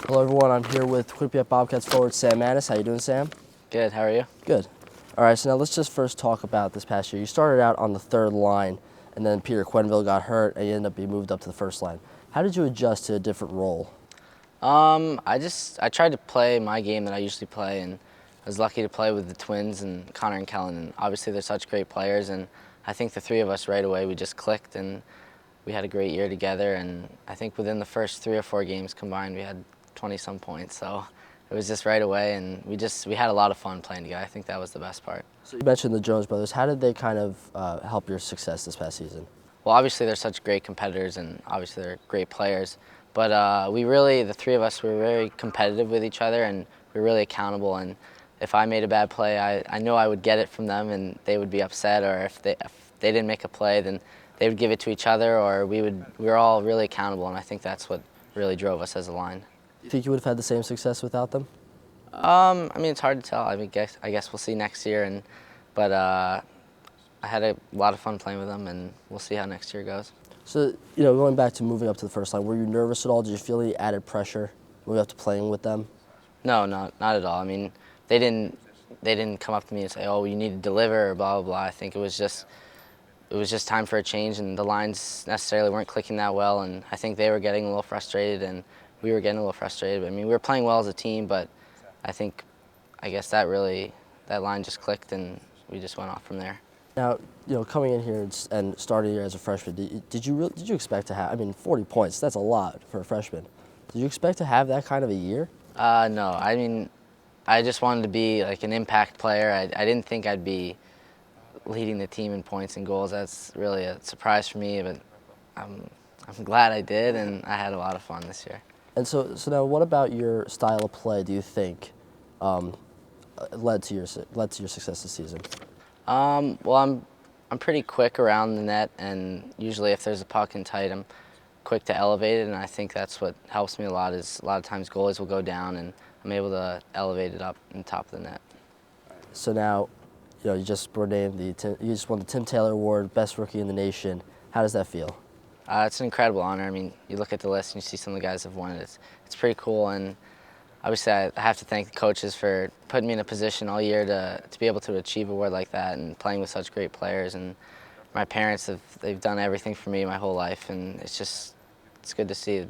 Hello everyone, I'm here with Quinnipiac Bobcats forward Sam Manis. How you doing, Sam? Good, how are you? Good. All right, so now let's just first talk about this past year. You started out on the third line, and then Peter Quenneville got hurt, and you ended up being moved up to the first line. How did you adjust to a different role? I tried to play my game that I usually play, and I was lucky to play with the twins and Connor and Kellen, and obviously they're such great players, and I think the three of us right away, we just clicked, and we had a great year together, and I think within the first 3 or 4 games combined, we had 20-some points, so it was just right away, and we had a lot of fun playing together. I think that was the best part. So you mentioned the Jones brothers. How did they kind of help your success this past season? Well, obviously they're such great competitors, and obviously they're great players. But the three of us, were very competitive with each other, and we were really accountable. And if I made a bad play, I know I would get it from them, and they would be upset. Or if they didn't make a play, then they would give it to each other, or we were all really accountable. And I think that's what really drove us as a line. Do you think you would have had the same success without them? I mean, it's hard to tell. I guess we'll see next year. But I had a lot of fun playing with them, and we'll see how next year goes. So, going back to moving up to the first line, were you nervous at all? Did you feel any added pressure moving up to playing with them? No, not at all. I mean, they didn't come up to me and say, "Oh, you need to deliver," or blah blah blah. I think it was just time for a change, and the lines necessarily weren't clicking that well, and I think they were getting a little frustrated, and we were getting a little frustrated. I mean, we were playing well as a team, but I guess that line just clicked, and we just went off from there. Now, coming in here and starting here as a freshman, did you expect to have? I mean, 40 points. That's a lot for a freshman. Did you expect to have that kind of a year? No. I mean, I just wanted to be like an impact player. I didn't think I'd be leading the team in points and goals. That's really a surprise for me, but I'm glad I did, and I had a lot of fun this year. And so now, what about your style of play do you think led to your success this season? Well, I'm pretty quick around the net, and usually if there's a puck in tight, I'm quick to elevate it, and I think that's what helps me a lot. Is a lot of times goalies will go down, and I'm able to elevate it up in top of the net. So now, you just were named you just won the Tim Taylor Award, Best Rookie in the Nation. How does that feel? It's an incredible honor. I mean, you look at the list and you see some of the guys who've won it. It's pretty cool, and obviously I have to thank the coaches for putting me in a position all year to be able to achieve a award like that, and playing with such great players. And my parents they've done everything for me my whole life, and it's good to see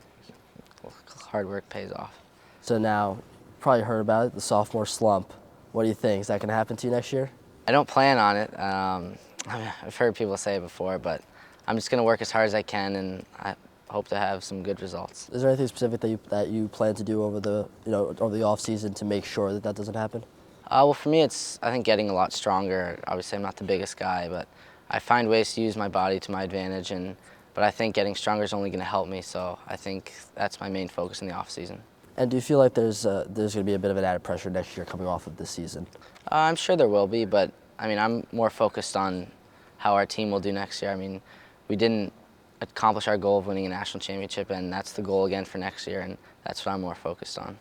hard work pays off. So now, you probably heard about it, the sophomore slump. What do you think? Is that going to happen to you next year? I don't plan on it. I've heard people say it before, but I'm just going to work as hard as I can, and I hope to have some good results. Is there anything specific that you plan to do over the off season to make sure that doesn't happen? Well, for me, it's I think getting a lot stronger. Obviously, I'm not the biggest guy, but I find ways to use my body to my advantage, but I think getting stronger is only going to help me. So I think that's my main focus in the off season. And do you feel like there's going to be a bit of an added pressure next year coming off of this season? I'm sure there will be, but I mean, I'm more focused on how our team will do next year. I mean, we didn't accomplish our goal of winning a national championship, and that's the goal again for next year, and that's what I'm more focused on.